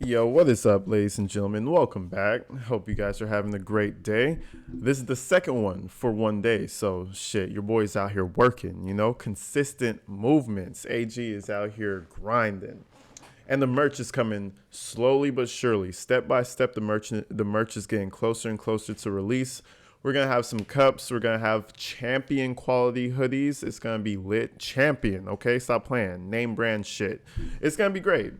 Yo, what is up, ladies and gentlemen? Welcome back. Hope you guys are having a great day. This is the second one for one day, so shit, your boy's out here working, consistent movements. AG is out here grinding. And the merch is coming slowly but surely. Step by step, the merch is getting closer and closer to release. We're going to have some cups. We're going to have champion quality hoodies. It's going to be lit. Champion, okay? Stop playing. Name brand shit. It's going to be great.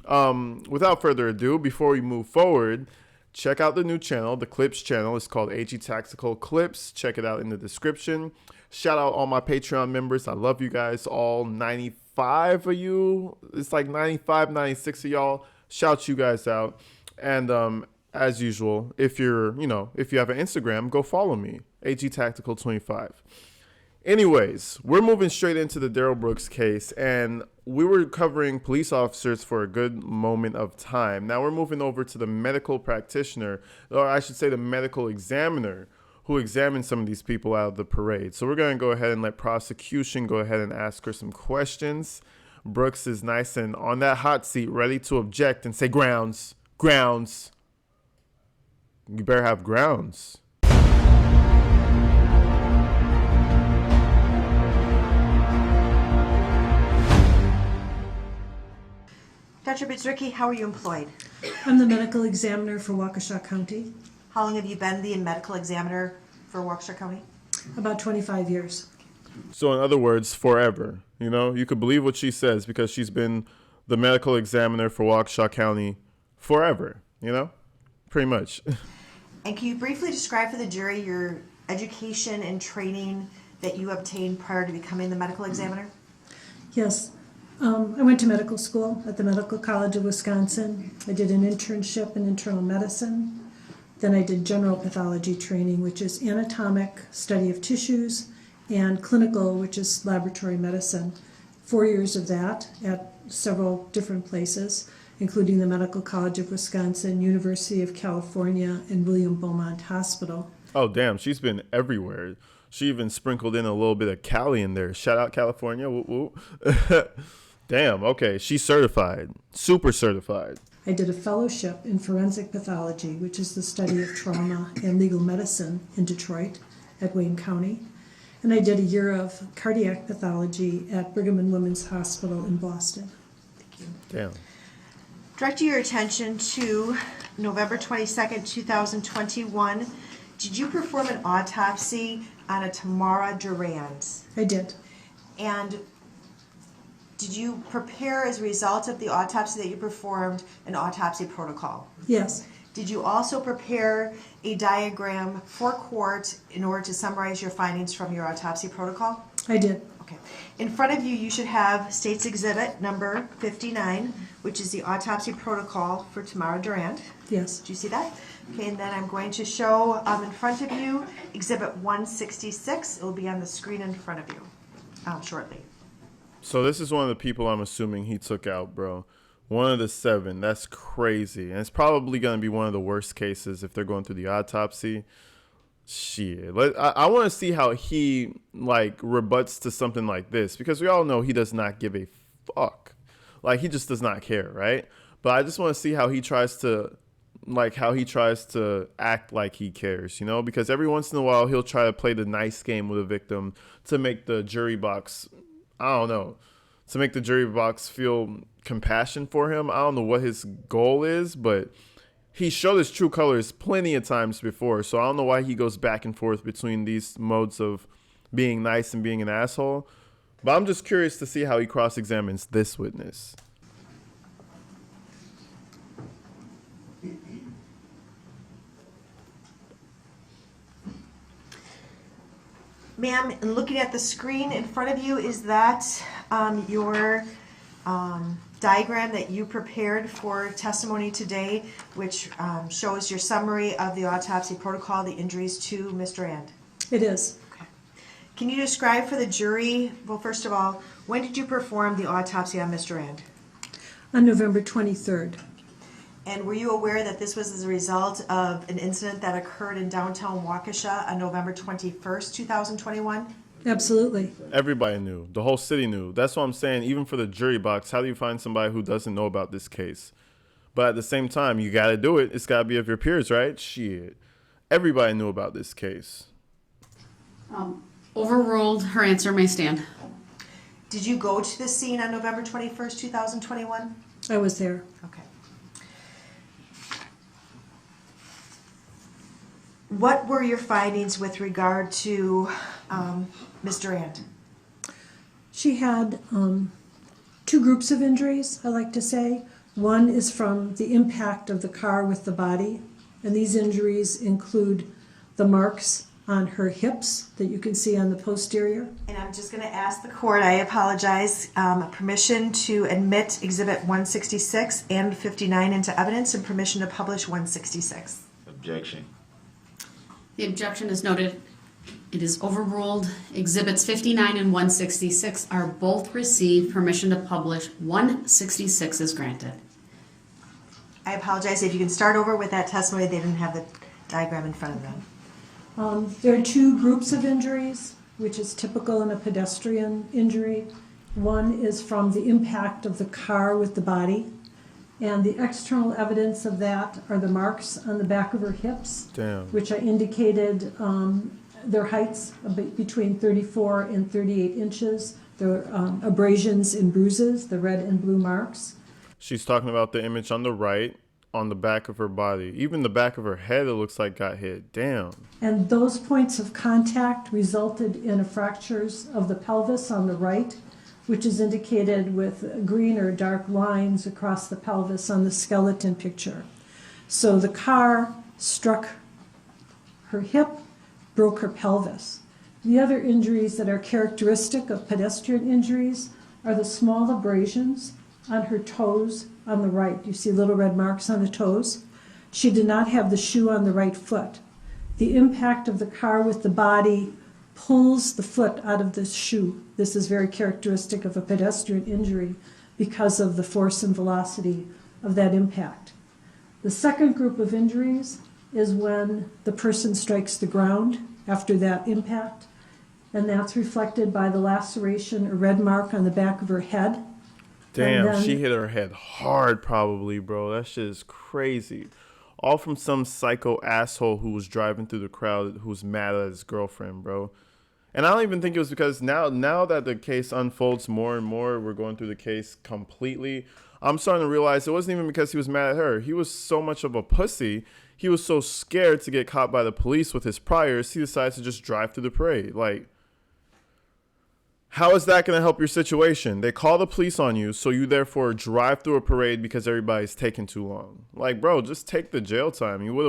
Without further ado, before we move forward, check out the new channel, the Clips channel. It's called AG Tactical Clips. Check it out in the description. Shout out all my Patreon members. I love you guys, all 95 of you. It's like 95, 96 of y'all. Shout you guys out. And as usual, if you have an Instagram, go follow me, AG Tactical 25. Anyways, we're moving straight into the Darrell Brooks case, and we were covering police officers for a good moment of time. Now we're moving over to the medical practitioner, or I should say the medical examiner, who examined some of these people out of the parade. So we're going to go ahead and let prosecution go ahead and ask her some questions. Brooks is nice and on that hot seat, ready to object and say, grounds. You better have grounds. Dr. Bitzricki, how are you employed? I'm the medical examiner for Waukesha County. How long have you been the medical examiner for Waukesha County? About 25 years. So in other words, forever. You could believe what she says because she's been the medical examiner for Waukesha County forever, pretty much. And can you briefly describe for the jury your education and training that you obtained prior to becoming the medical examiner? Yes. I went to medical school at the Medical College of Wisconsin. I did an internship in internal medicine. Then I did general pathology training, which is anatomic study of tissues, and clinical, which is laboratory medicine. 4 years of that at several different places, including the Medical College of Wisconsin, University of California, and Wilhelm Hospital. Oh, damn. She's been everywhere. She even sprinkled in a little bit of Cali in there. Shout out California. Woo woo. Damn. Okay. She's certified. Super certified. I did a fellowship in forensic pathology, which is the study of trauma and legal medicine in Detroit at Wayne County. And I did a year of cardiac pathology at Brigham and Women's Hospital in Boston. Thank you. Damn. Direct your attention to November 22nd, 2021. Did you perform an autopsy on a Tamara Durand? I did. And did you prepare, as a result of the autopsy that you performed, an autopsy protocol? Yes. Did you also prepare a diagram for court in order to summarize your findings from your autopsy protocol? I did. Okay. In front of you, you should have State's Exhibit number 59, which is the autopsy protocol for Tamara Durand. Yes. Do you see that? Okay, and then I'm going to show in front of you Exhibit 166. It will be on the screen in front of you shortly. So this is one of the people I'm assuming he took out, bro. One of the 7. That's crazy. And it's probably going to be one of the worst cases if they're going through the autopsy. Shit. I want to see how he, rebuts to something like this. Because we all know he does not give a fuck. He just does not care, right? But I just want to see how he tries to, act like he cares, Because every once in a while, he'll try to play the nice game with a victim to make the jury box, to make the jury box feel compassion for him. I don't know what his goal is, but he showed his true colors plenty of times before. So I don't know why he goes back and forth between these modes of being nice and being an asshole. But I'm just curious to see how he cross-examines this witness. Ma'am, in looking at the screen in front of you, is that your diagram that you prepared for testimony today, which shows your summary of the autopsy protocol, the injuries to Ms. Durand? It is. Okay. Can you describe for the jury, well, first of all, when did you perform the autopsy on Ms. Durand? On November 23rd. And were you aware that this was as a result of an incident that occurred in downtown Waukesha on November 21st, 2021? Absolutely. Everybody knew. The whole city knew. That's what I'm saying. Even for the jury box, how do you find somebody who doesn't know about this case? But at the same time, you got to do it. It's got to be of your peers, right? Shit. Everybody knew about this case. Overruled. Her answer may stand. Did you go to the scene on November 21st, 2021? I was there. Okay. What were your findings with regard to Ms. Durand? She had two groups of injuries, I like to say. One is from the impact of the car with the body, and these injuries include the marks on her hips that you can see on the posterior. And I'm just going to ask the court, I apologize, permission to admit Exhibit 166 and 59 into evidence and permission to publish 166. Objection. The objection is noted. It is overruled. Exhibits 59 and 166 are both received. Permission to publish 166 is granted. I apologize. If you can start over with that testimony, they didn't have the diagram in front of them. There are two groups of injuries, which is typical in a pedestrian injury. One is from the impact of the car with the body, and the external evidence of that are the marks on the back of her hips, Damn. which I indicated their heights between 34 and 38 inches. There are abrasions and bruises, the red and blue marks. She's talking about the image on the right, on the back of her body. Even the back of her head, it looks like got hit. Damn. And those points of contact resulted in fractures of the pelvis on the right, which is indicated with green or dark lines across the pelvis on the skeleton picture. So the car struck her hip, broke her pelvis. The other injuries that are characteristic of pedestrian injuries are the small abrasions on her toes on the right. You see little red marks on the toes. She did not have the shoe on the right foot. The impact of the car with the body pulls the foot out of the shoe. This is very characteristic of a pedestrian injury because of the force and velocity of that impact. The second group of injuries is when the person strikes the ground after that impact, and that's reflected by the laceration or red mark on the back of her head. Damn, then, she hit her head hard probably, bro. That shit is crazy. All from some psycho asshole who was driving through the crowd who's mad at his girlfriend, bro. And I don't even think it was because now that the case unfolds more and more, we're going through the case completely. I'm starting to realize it wasn't even because he was mad at her. He was so much of a pussy. He was so scared to get caught by the police with his priors, he decided to just drive through the parade. Like, how is that going to help your situation? They call the police on you, so you therefore drive through a parade because everybody's taking too long. Like, bro, just take the jail time. He would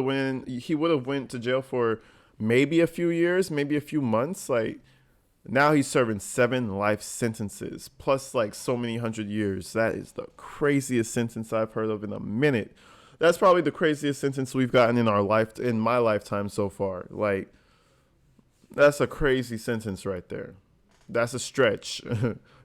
have went to jail for maybe a few years, maybe a few months. Like, now he's serving 7 life sentences plus like so many 100 years. That is the craziest sentence I've heard of in a minute. That's probably the craziest sentence we've gotten in my lifetime so far. Like, that's a crazy sentence right there. That's a stretch.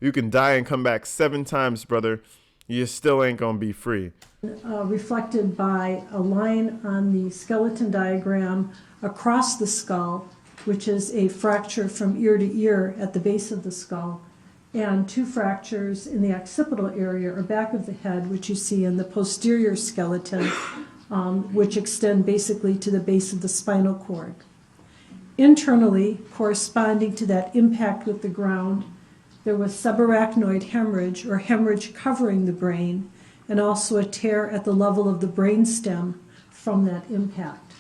You can die and come back 7 times, brother. You still ain't gonna be free. Reflected by a line on the skeleton diagram across the skull, which is a fracture from ear to ear at the base of the skull, and 2 fractures in the occipital area or back of the head, which you see in the posterior skeleton, which extend basically to the base of the spinal cord. Internally, corresponding to that impact with the ground, there was subarachnoid hemorrhage or hemorrhage covering the brain, and also a tear at the level of the brainstem from that impact.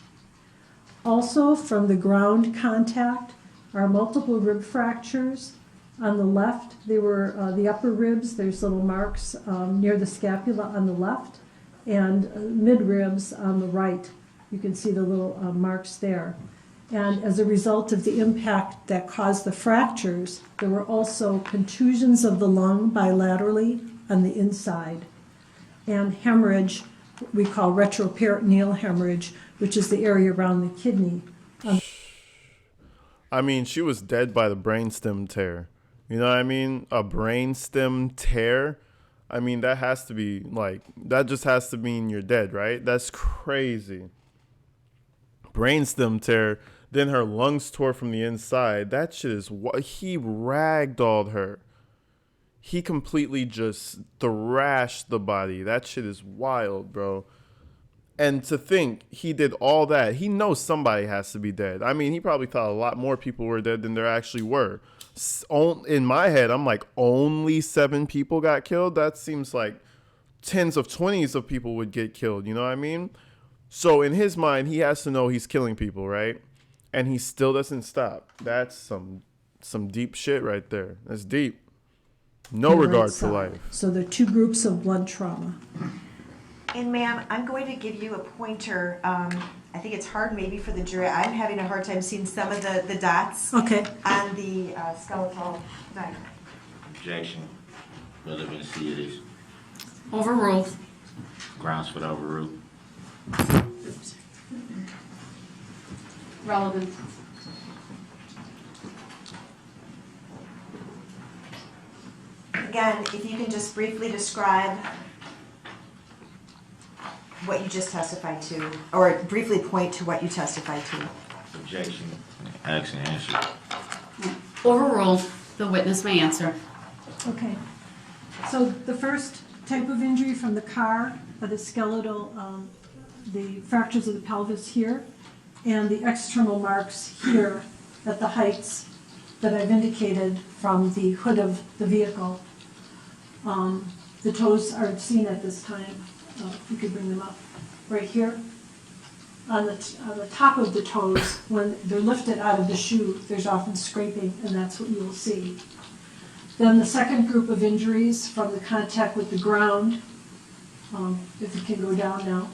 Also, from the ground contact are multiple rib fractures. On the left, they were the upper ribs. There's little marks near the scapula on the left, and mid ribs on the right. You can see the little marks there. And as a result of the impact that caused the fractures, there were also contusions of the lung bilaterally on the inside, and hemorrhage, we call retroperitoneal hemorrhage, which is the area around the kidney. I mean, she was dead by the brainstem tear. You know what I mean? A brainstem tear. I mean, that has to be like, that just has to mean you're dead, right? That's crazy. Brainstem tear. Then her lungs tore from the inside. That shit is what he ragdolled her. he completely just thrashed the body. That shit is wild, bro. And to think he did all that, he knows somebody has to be dead. I mean, he probably thought a lot more people were dead than there actually were. In my head, I'm like, only 7 people got killed? That seems like tens of 20s of people would get killed. You know what I mean? So in his mind, he has to know he's killing people, right? And he still doesn't stop. That's some deep shit right there. That's deep. No on the regard right for side. life. So they're 2 groups of blood trauma. And ma'am, I'm going to give you a pointer. I think it's hard maybe for the jury. I'm having a hard time seeing some of the dots Okay. on the skeletal diagram. Objection. Relevancy it is. Overruled. Grounds for the overrule. Relevant. Again, if you can just briefly describe what you just testified to, or briefly point to what you testified to. Objection. Ask and answer. Overruled. The witness may answer. Okay. So the first type of injury from the car, the skeletal, the fractures of the pelvis here, and the external marks here at the heights that I've indicated from the hood of the vehicle. The toes are seen at this time. If you could bring them up. Right here. On the top of the toes, when they're lifted out of the shoe, there's often scraping, and that's what you will see. Then the second group of injuries from the contact with the ground, if it can go down now,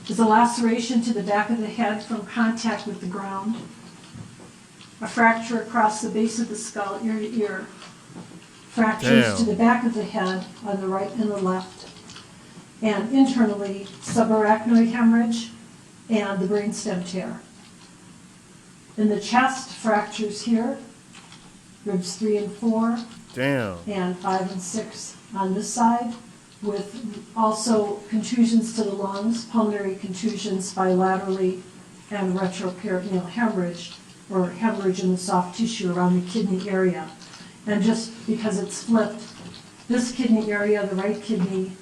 is a laceration to the back of the head from contact with the ground, a fracture across the base of the skull, ear to ear, fractures to the back of the head on the right and the left, and internally subarachnoid hemorrhage and the brainstem tear. In the chest, fractures here, ribs 3 and 4, Damn. and 5 and 6 on this side, with also contusions to the lungs, pulmonary contusions bilaterally, and retroperitoneal hemorrhage, or hemorrhage in the soft tissue around the kidney area. And just because it's flipped, this kidney area, the right kidney,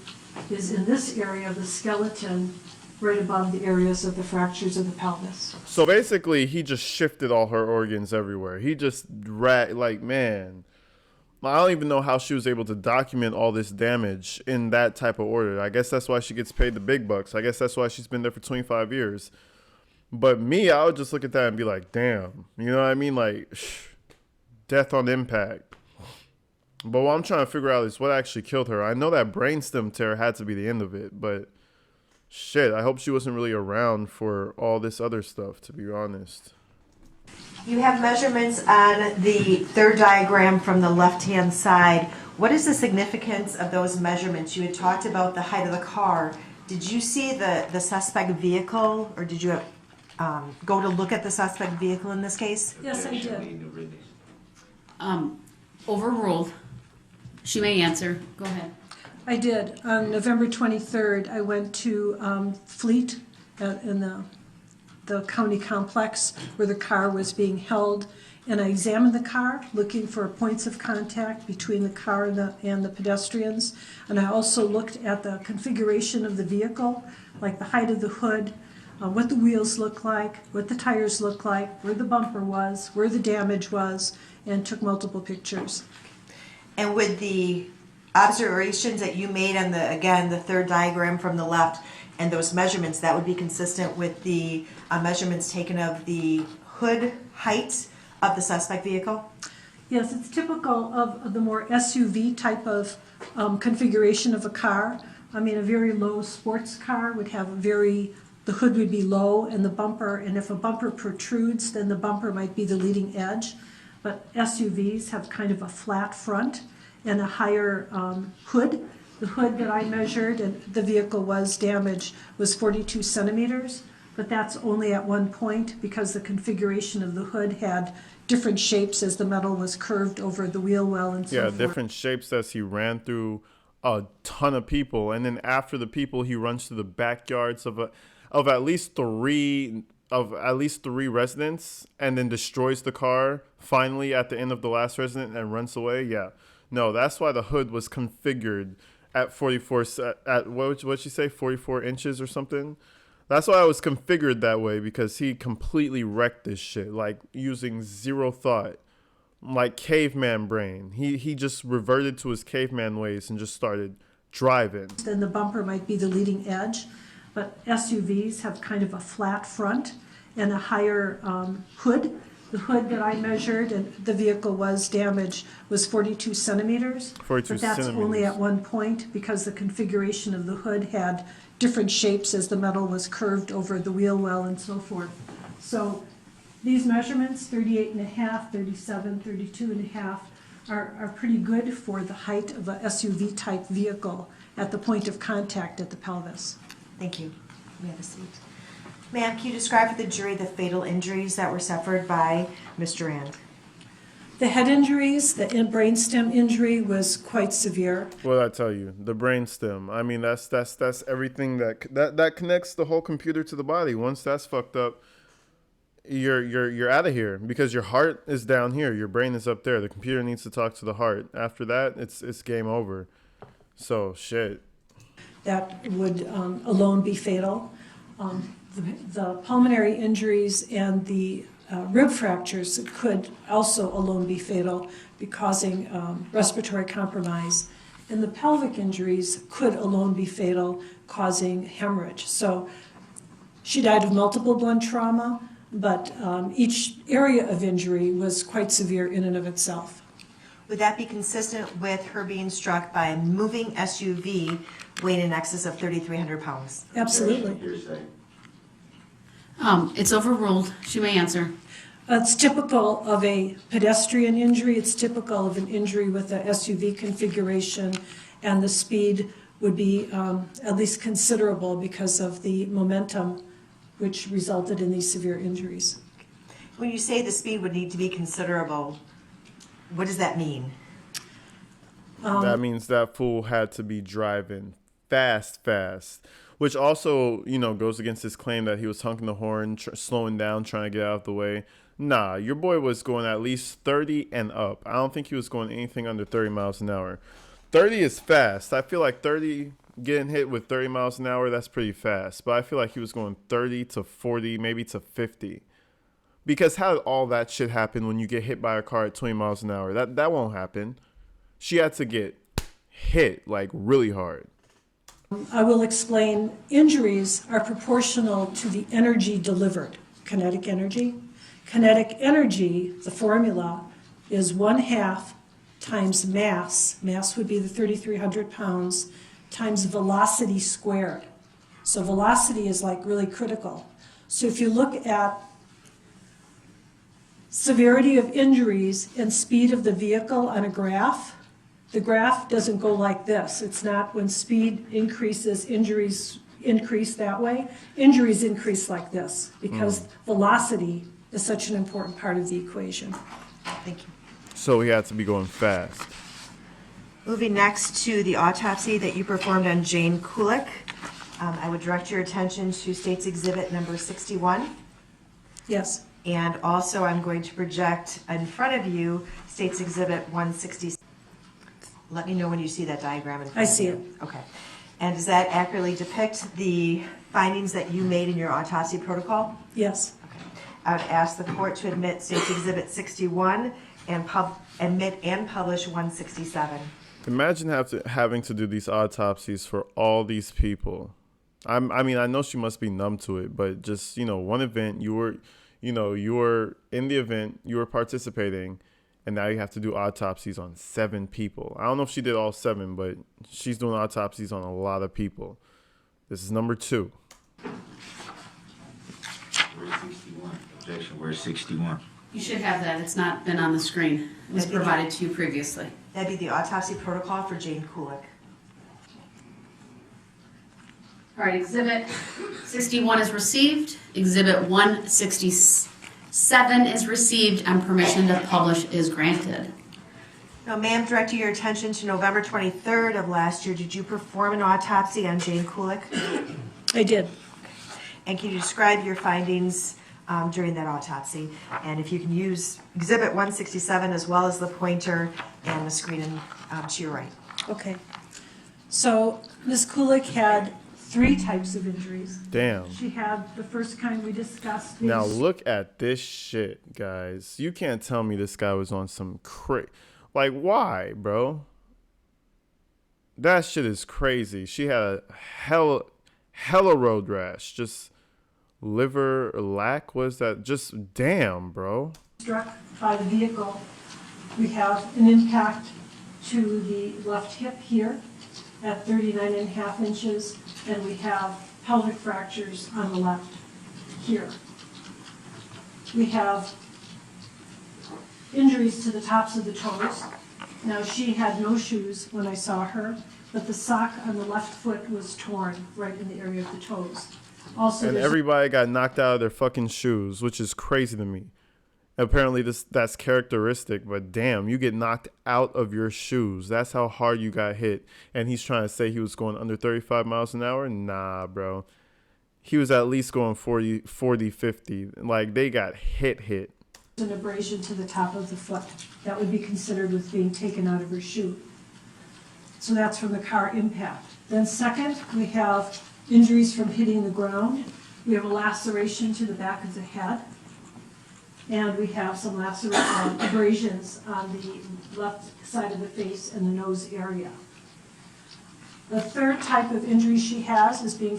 is in this area of the skeleton, right above the areas of the fractures of the pelvis. So basically, he just shifted all her organs everywhere. He just man. I don't even know how she was able to document all this damage in that type of order. I guess that's why she gets paid the big bucks. I guess that's why she's been there for 25 years. But me, I would just look at that and be like, damn. You know what I mean? Like, death on impact. But what I'm trying to figure out is what actually killed her. I know that brainstem tear had to be the end of it, but shit, I hope she wasn't really around for all this other stuff, to be honest. You have measurements on the third diagram from the left-hand side. What is the significance of those measurements? You had talked about the height of the car. Did you see the suspect vehicle, or did you go to look at the suspect vehicle in this case? Yes, I did. Leading the witness. Overruled. She may answer. Go ahead. I did. On November 23rd, I went to Fleet in the county complex where the car was being held, and I examined the car, looking for points of contact between the car and the pedestrians. And I also looked at the configuration of the vehicle, like the height of the hood, what the wheels look like, what the tires look like, where the bumper was, where the damage was, and took multiple pictures. And with the observations that you made on the third diagram from the left and those measurements, that would be consistent with the measurements taken of the hood height of the suspect vehicle? Yes, it's typical of the more SUV type of configuration of a car. I mean, a very low sports car would have the hood would be low and the bumper, and if a bumper protrudes, then the bumper might be the leading edge. But SUVs have kind of a flat front and a higher hood. The hood that I measured and the vehicle was damaged was 42 centimeters, but that's only at one point because the configuration of the hood had different shapes as the metal was curved over the wheel well and so forth. Yeah, different shapes as he ran through a ton of people. And then after the people, he runs through the backyards of at least 3 of at least 3 residents and then destroys the car finally at the end of the last resident and runs away. Yeah. No, that's why the hood was configured at 44, at what'd she say, 44 inches or something? That's why it was configured that way, because he completely wrecked this shit, like using zero thought, like caveman brain. He just reverted to his caveman ways and just started driving. Then the bumper might be the leading edge, but SUVs have kind of a flat front and a higher hood. The hood that I measured and the vehicle was damaged was 42 centimeters. 42 but that's centimeters. only at one point because the configuration of the hood had different shapes as the metal was curved over the wheel well and so forth. So these measurements, 38 and a half, 37, 32 and a half, are pretty good for the height of a SUV type vehicle at the point of contact at the pelvis. Thank you. We have a seat. Ma'am, can you describe for the jury the fatal injuries that were suffered by Ms. Durand? The head injuries, the brainstem injury was quite severe. What did I tell you? The brainstem. I mean, that's everything that connects the whole computer to the body. Once that's fucked up, you're out of here, because your heart is down here, your brain is up there. The computer needs to talk to the heart. After that, it's game over. So shit. That would alone be fatal. The pulmonary injuries and the rib fractures could also alone be fatal, causing respiratory compromise. And the pelvic injuries could alone be fatal, causing hemorrhage. So she died of multiple blunt trauma, but each area of injury was quite severe in and of itself. Would that be consistent with her being struck by a moving SUV weighing in excess of 3,300 pounds? Absolutely. It's overruled. She may answer. It's typical of a pedestrian injury. It's typical of an injury with a SUV configuration, and the speed would be at least considerable because of the momentum which resulted in these severe injuries. When you say the speed would need to be considerable, what does that mean? That means that fool had to be driving fast, which also, goes against his claim that he was honking the horn, slowing down, trying to get out of the way. Nah, your boy was going at least 30 and up. I don't think he was going anything under 30 miles an hour. 30 is fast. I feel like 30, getting hit with 30 miles an hour, that's pretty fast. But I feel like he was going 30 to 40, maybe to 50. Because how did all that shit happen when you get hit by a car at 20 miles an hour? That won't happen. She had to get hit, like, really hard. I will explain. Injuries are proportional to the energy delivered, kinetic energy. Kinetic energy, the formula, is 1/2 times mass. Mass would be the 3,300 pounds times velocity squared. So velocity is like really critical. So if you look at severity of injuries and speed of the vehicle on a graph, the graph doesn't go like this. It's not when speed increases, injuries increase that way. Injuries increase like this because velocity is such an important part of the equation. Thank you. So he had to be going fast. Moving next to the autopsy that you performed on Jane Kulik, I would direct your attention to State's Exhibit number 61. Yes. And also I'm going to project in front of you State's Exhibit 160. Let me know when you see that diagram in front I of see you. it. Okay. And does that accurately depict the findings that you made in your autopsy protocol? Yes. Okay. I would ask the court to admit State's Exhibit 61 and admit and publish 167. Imagine having to do these autopsies for all these people. I mean, I know she must be numb to it, but just, one event, you were in the event, you were participating, and now you have to do autopsies on 7 people. I don't know if she did all 7, but she's doing autopsies on a lot of people. This is number 2. Where's 61? Objection, where's 61? You should have that. It's not been on the screen. It was provided to you previously. That'd be the autopsy protocol for Jane Kulik. All right, Exhibit 61 is received. Exhibit 167 is received, and permission to publish is granted. Now, ma'am, directing your attention to November 23rd of last year, did you perform an autopsy on Jane Kulik? I did. And can you describe your findings during that autopsy. And if you can use Exhibit 167 as well as the pointer and the screen to your right. Okay. So Ms. Kulik had 3 types of injuries. Damn. She had the first kind we discussed. Now these- look at this shit, guys. You can't tell me this guy was on some like, why, bro? That shit is crazy. She had a hella road rash. Just liver lack, was that? Just damn, bro. Struck by the vehicle. We have an impact to the left hip here at 39.5 inches, and we have pelvic fractures on the left here. We have injuries to the tops of the toes. Now, she had no shoes when I saw her, but the sock on the left foot was torn right in the area of the toes. Also, And there's everybody got knocked out of their fucking shoes, which is crazy to me. Apparently that's characteristic, but damn, you get knocked out of your shoes. That's how hard you got hit. And he's trying to say he was going under 35 miles an hour? Nah, bro. He was at least going 40, 50. Like, they got hit. an abrasion to the top of the foot. That would be considered with being taken out of her shoe. So that's from the car impact. Then second, we have injuries from hitting the ground. We have a laceration to the back of the head. And we have some abrasions on the left side of the face and the nose area. The third type of injury she has is being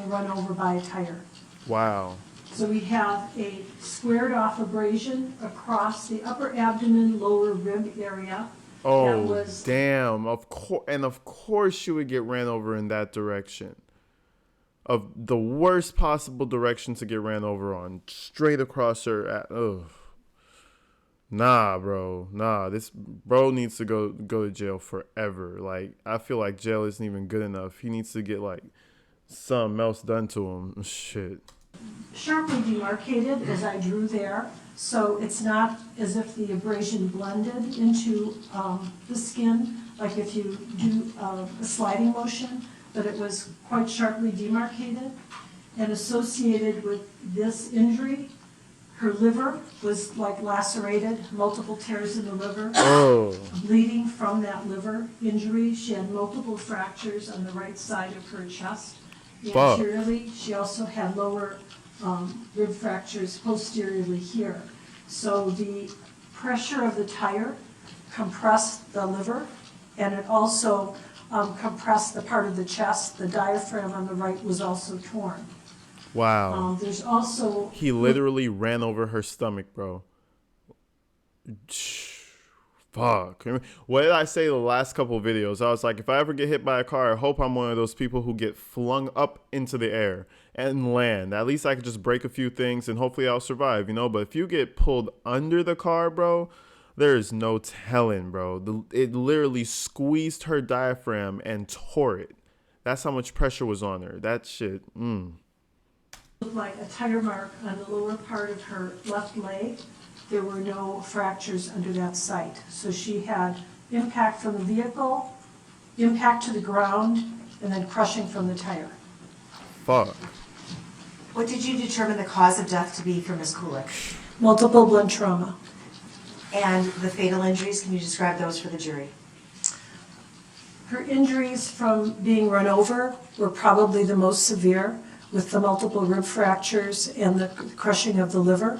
run over by a tire. Wow. So we have a squared off abrasion across the upper abdomen, lower rib area. Oh, damn. Of course you would get ran over in that direction. Of the worst possible direction to get ran over on. Straight across her. Ugh. Nah, bro. Nah, this bro needs to go to jail forever. Like, I feel like jail isn't even good enough. He needs to get, like, something else done to him. Shit. Sharply demarcated as I drew there, so it's not as if the abrasion blended into the skin, like if you do a sliding motion, but it was quite sharply demarcated. And associated with this injury, her liver was like lacerated, multiple tears in the liver. Oh. Bleeding from that liver injury. She had multiple fractures on the right side of her chest. Fuck. Anteriorly, she also had lower rib fractures posteriorly here. So the pressure of the tire compressed the liver, and it also compressed the part of the chest. The diaphragm on the right was also torn. Wow. There's also... He literally ran over her stomach, bro. Fuck. What did I say the last couple of videos? I was like, if I ever get hit by a car, I hope I'm one of those people who get flung up into the air and land. At least I could just break a few things and hopefully I'll survive, you know? But if you get pulled under the car, bro, there is no telling, bro. It literally squeezed her diaphragm and tore it. That's how much pressure was on her. That shit, Looked like a tire mark on the lower part of her left leg. There were no fractures under that site. So she had impact from the vehicle, impact to the ground, and then crushing from the tire. Fuck. What did you determine the cause of death to be for Ms. Kulik? Multiple blunt trauma. And the fatal injuries, can you describe those for the jury? Her injuries from being run over were probably the most severe, with the multiple rib fractures and the crushing of the liver.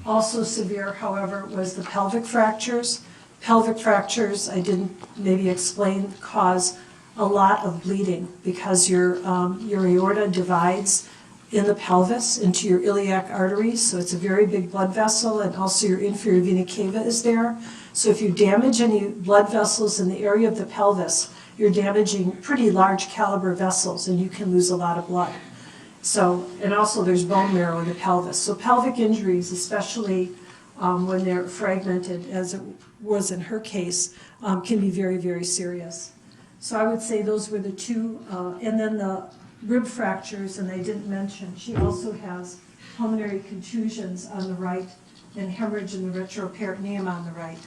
Also severe, however, was the pelvic fractures. Pelvic fractures, I didn't maybe explain, cause a lot of bleeding because your aorta divides in the pelvis into your iliac arteries, so it's a very big blood vessel, and also your inferior vena cava is there. So if you damage any blood vessels in the area of the pelvis, you're damaging pretty large caliber vessels and you can lose a lot of blood. So, and also there's bone marrow in the pelvis. So pelvic injuries, especially when they're fragmented, as it was in her case, can be very, very serious. So I would say those were the two. And then the rib fractures, and I didn't mention, she also has pulmonary contusions on the right and hemorrhage in the retroperitoneum on the right.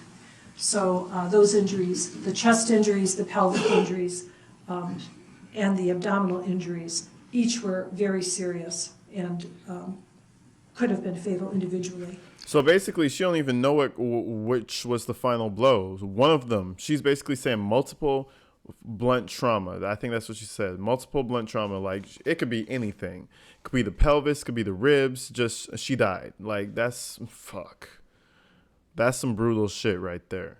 So those injuries, the chest injuries, the pelvic injuries, and the abdominal injuries, each were very serious and could have been fatal individually. So basically, she don't even know which was the final blow. One of them, she's basically saying multiple blunt trauma. I think that's what she said. Multiple blunt trauma. Like, it could be anything. It could be the pelvis, could be the ribs. Just, she died. Like, that's, fuck. That's some brutal shit right there.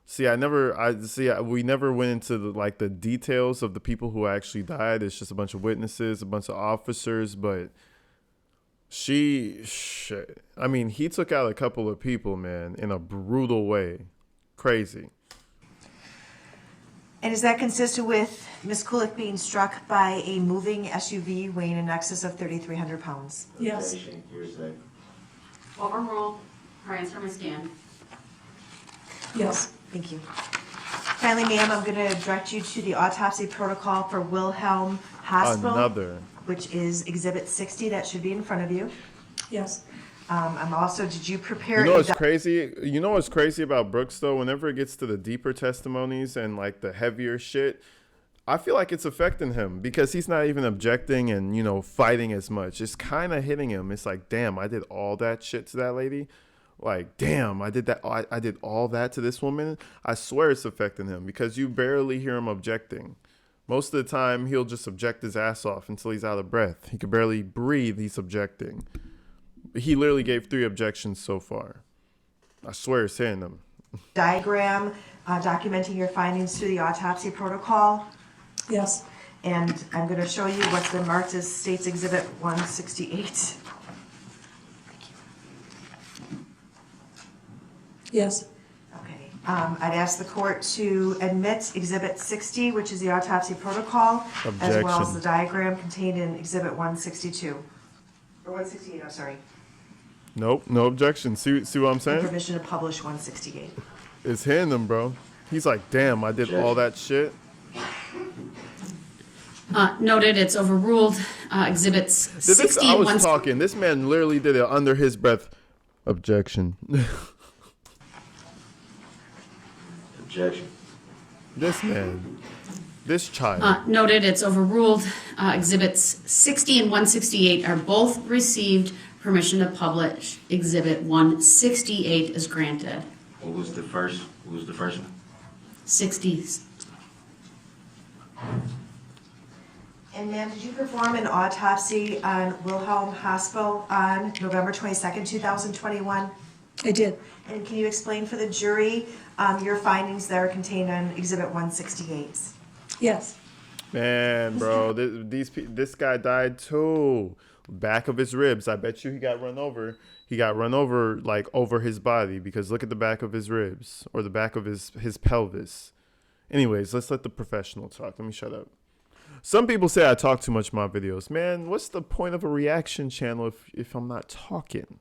See, we never went into the details of the people who actually died. It's just a bunch of witnesses, a bunch of officers, but shit. I mean, he took out a couple of people, man, in a brutal way. Crazy. And is that consistent with Ms. Kulik being struck by a moving SUV weighing in excess of 3,300 pounds? Yes. Objection. Hearsay. Overruled. Transfer my stand. Yes. Thank you. Finally, ma'am, I'm going to direct you to the autopsy protocol for Wilhelm Hospital, Another. which is Exhibit 60. That should be in front of you. Yes. I'm also, did you prepare? You know what's crazy? You know what's crazy about Brooks, though? Whenever it gets to the deeper testimonies and like the heavier shit, I feel like it's affecting him because he's not even objecting and, fighting as much. It's kind of hitting him. It's like, damn, I did all that shit to that lady. Like, damn, I did that. I did all that to this woman. I swear it's affecting him because you barely hear him objecting. Most of the time, he'll just object his ass off until he's out of breath. He can barely breathe. He's objecting. He literally gave 3 objections so far. I swear it's hitting him. Diagram documenting your findings through the autopsy protocol. Yes. And I'm going to show you what's been marked as State's Exhibit 168. Yes. Okay. I'd ask the court to admit Exhibit 60, which is the autopsy protocol, as well as Objection. the diagram contained in Exhibit 162. Or 168, I'm sorry. Nope, no objection. See what I'm And saying? permission to publish 168. It's hitting him, bro. He's like, damn, I did all that shit. Noted, it's overruled. Exhibits 60 I and was talking. This man literally did it under his breath. Objection. Objection. This man. This child. Noted, it's overruled. Exhibits 60 and 168 are both received. Permission to publish. Exhibit 168 is granted. What was the first one? 60. And ma'am, did you perform an autopsy on Wilhelm Hospital on November 22nd, 2021? I did. And can you explain for the jury your findings that are contained on Exhibit 168? Yes. Man, bro, this guy died too. Back of his ribs. I bet you he got run over. He got run over like over his body because look at the back of his ribs or the back of his pelvis. Anyways, let's let the professional talk. Let me shut up. Some people say I talk too much in my videos. Man, what's the point of a reaction channel if I'm not talking?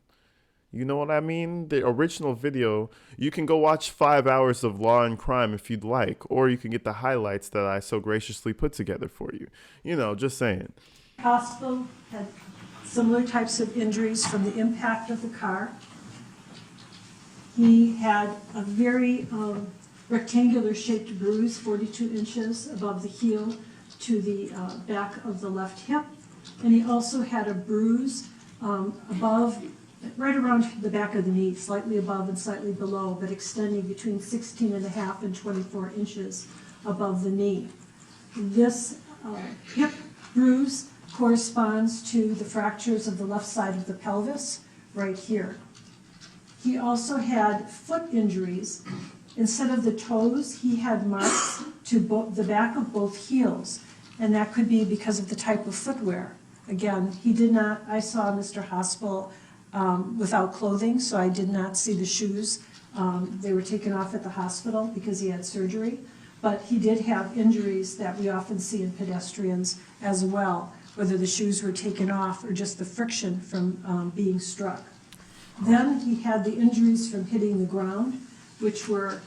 You know what I mean? The original video, you can go watch 5 hours of Law and Crime if you'd like, or you can get the highlights that I so graciously put together for you. Just saying. Hospital had similar types of injuries from the impact of the car. He had a very rectangular shaped bruise, 42 inches above the heel to the back of the left hip. And he also had a bruise above, right around the back of the knee, slightly above and slightly below, but extending between 16.5 and 24 inches above the knee. This hip bruise corresponds to the fractures of the left side of the pelvis, right here. He also had foot injuries. Instead of the toes, he had marks to the back of both heels, and that could be because of the type of footwear. Again, I saw Mr. Hospital without clothing, so I did not see the shoes. They were taken off at the hospital because he had surgery, but he did have injuries that we often see in pedestrians as well, whether the shoes were taken off or just the friction from being struck. Then he had the injuries from hitting the ground, which were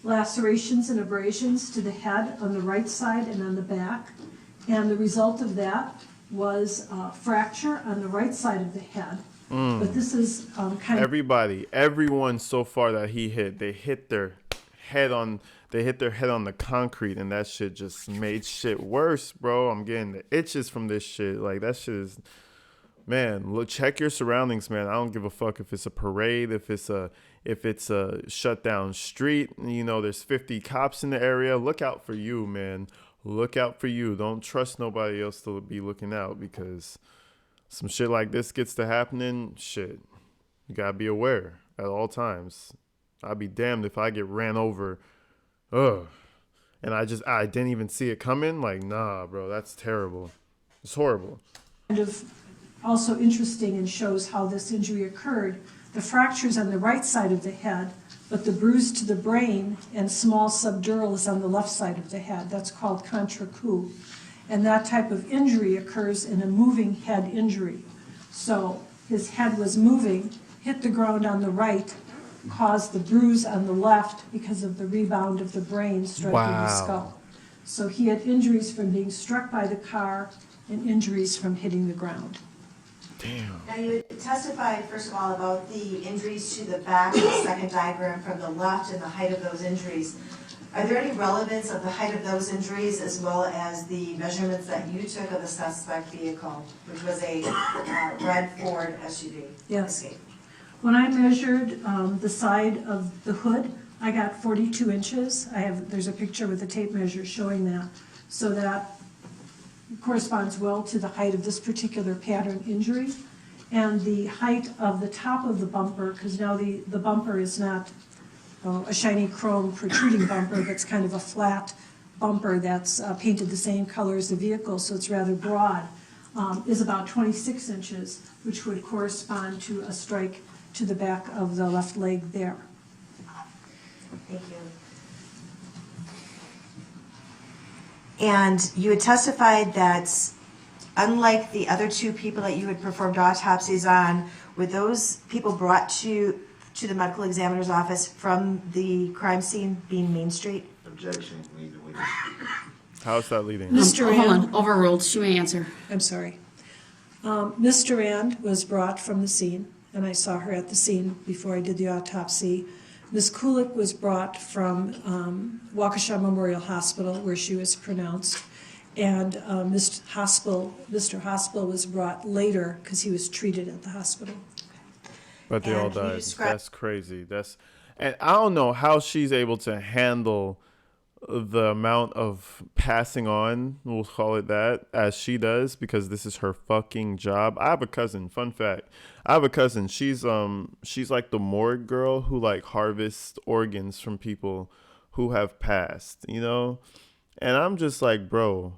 lacerations and abrasions to the head on the right side and on the back. And the result of that was a fracture on the right side of the head. But this is Everyone so far that he hit, they hit their head on the concrete, and that shit just made shit worse, bro. I'm getting the itches from this shit. Like, that shit is man, look, check your surroundings, man. I don't give a fuck if it's a parade, if it's a shut down street. You know, there's 50 cops in the area. Look out for you, man. Look out for you. Don't trust nobody else to be looking out, because some shit like this gets to happening. Shit, you gotta be aware at all times. I'd be damned if I get ran over. Ugh. And I didn't even see it coming. Like, nah, bro, that's terrible. It's horrible. Kind of also interesting and shows how this injury occurred. The fracture's on the right side of the head, but the bruise to the brain and small subdural is on the left side of the head. That's called contre-coup. And that type of injury occurs in a moving head injury. So his head was moving, hit the ground on the right, caused the bruise on the left because of the rebound of the brain striking the skull. So he had injuries from being struck by the car and injuries from hitting the ground. Damn. Now, you testified, first of all, about the injuries to the back, the second diagram from the left, and the height of those injuries. Are there any relevance of the height of those injuries as well as the measurements that you took of the suspect vehicle, which was a red Ford SUV? Yes. Escape? When I measured the side of the hood, I got 42 inches. There's a picture with a tape measure showing that. So that corresponds well to the height of this particular pattern injury. And the height of the top of the bumper, because now the bumper is not a shiny chrome protruding bumper, but it's kind of a flat bumper that's painted the same color as the vehicle, so it's rather broad, is about 26 inches, which would correspond to a strike to the back of the left leg there. Thank you. And you had testified that, unlike the other two people that you had performed autopsies on, were those people brought to the medical examiner's office from the crime scene being Main Street? Objection. Leave the witness. How's that leading? Mr. Hold Rand, on, overruled. She may answer. I'm sorry. Mr. Rand was brought from the scene, and I saw her at the scene before I did the autopsy. Ms. Kulik was brought from Waukesha Memorial Hospital, where she was pronounced, and Mr. Hospital was brought later because he was treated at the hospital. But they all And can you died. describe- That's crazy. And I don't know how she's able to handle the amount of passing on, we'll call it that, as she does, because this is her fucking job. I have a cousin, fun fact. I have a cousin. She's like the morgue girl who like harvests organs from people who have passed, you know? And I'm just like, bro,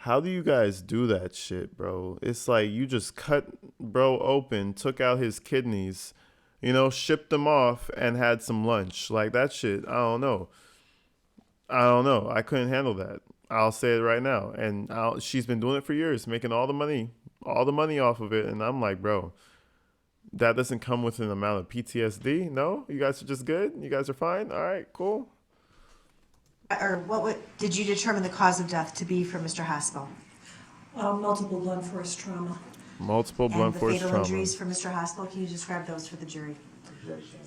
how do you guys do that shit, bro? It's like you just cut bro open, took out his kidneys, you know, shipped them off and had some lunch. Like that shit, I don't know. I couldn't handle that. I'll say it right now. And she's been doing it for years, making all the money off of it. And I'm like, bro, that doesn't come with an amount of PTSD. No, you guys are just good. You guys are fine. All right, cool. Or did you determine the cause of death to be for Mr. Haspel? Multiple blunt force trauma. Multiple blunt force And the fatal trauma. injuries for Mr. Haspel, can you describe those for the jury? Objection.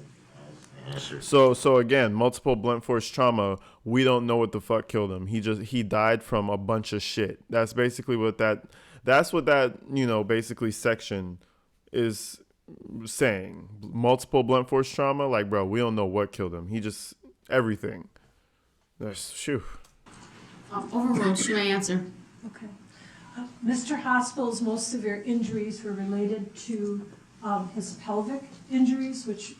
Answer. So again, multiple blunt force trauma. We don't know what the fuck killed him. He died from a bunch of shit. That's basically what that basically section is saying. Multiple blunt force trauma. Like, bro, we don't know what killed him. He just everything. Shoo. Overruled. She may answer. Okay. Mr. Hospital's most severe injuries were related to his pelvic injuries, which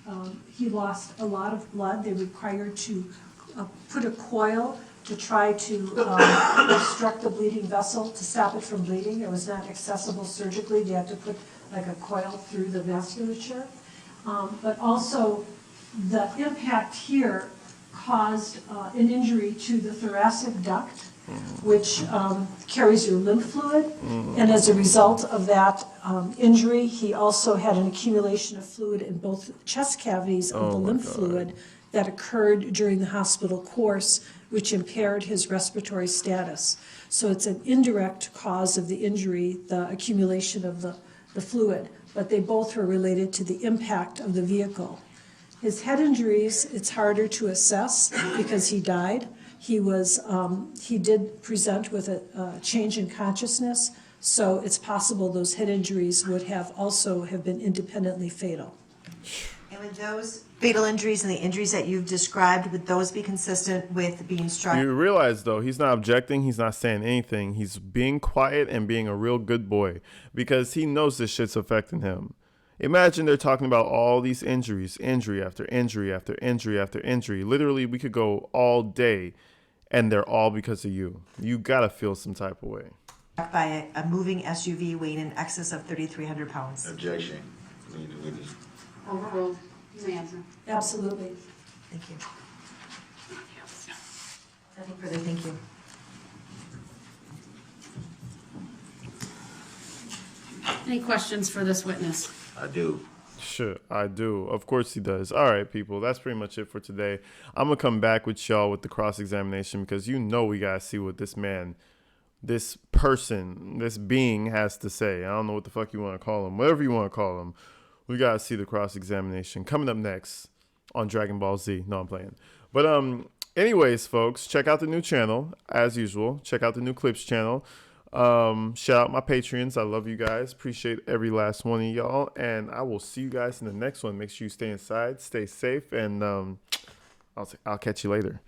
he lost a lot of blood. They required to put a coil to try to obstruct the bleeding vessel to stop it from bleeding. It was not accessible surgically. They had to put like a coil through the vasculature. But also the impact here caused an injury to the thoracic duct, which carries your lymph fluid. And as a result of that injury, he also had an accumulation of fluid in both chest cavities of the lymph fluid that occurred during the hospital course, which impaired his respiratory status. So it's an indirect cause of the injury, the accumulation of the fluid, but they both were related to the impact of the vehicle. His head injuries, it's harder to assess because he died. He did present with a change in consciousness, so it's possible those head injuries would have been independently fatal. And would those fatal injuries and the injuries that you've described, would those be consistent with being struck? You realize, though, he's not objecting. He's not saying anything. He's being quiet and being a real good boy because he knows this shit's affecting him. Imagine they're talking about all these injuries, injury after injury after injury after injury. Literally, we could go all day, and they're all because of you. You got to feel some type of way. By a moving SUV weighing in excess of 3,300 pounds. Objection. Leave the witness. Overruled. You may answer. Absolutely. Thank you. Nothing further, thank you. Any questions for this witness? I do. Sure, I do. Of course he does. All right, people. That's pretty much it for today. I'm going to come back with y'all with the cross-examination because you know we got to see what this man, this person, this being has to say. I don't know what the fuck you want to call him. Whatever you want to call him. We got to see the cross-examination coming up next on Dragon Ball Z. No, I'm playing. But anyways, folks, check out the new channel as usual. Check out the new Clips channel. Shout out my Patreons. I love you guys. Appreciate every last one of y'all. And I will see you guys in the next one. Make sure you stay inside, stay safe, and I'll catch you later.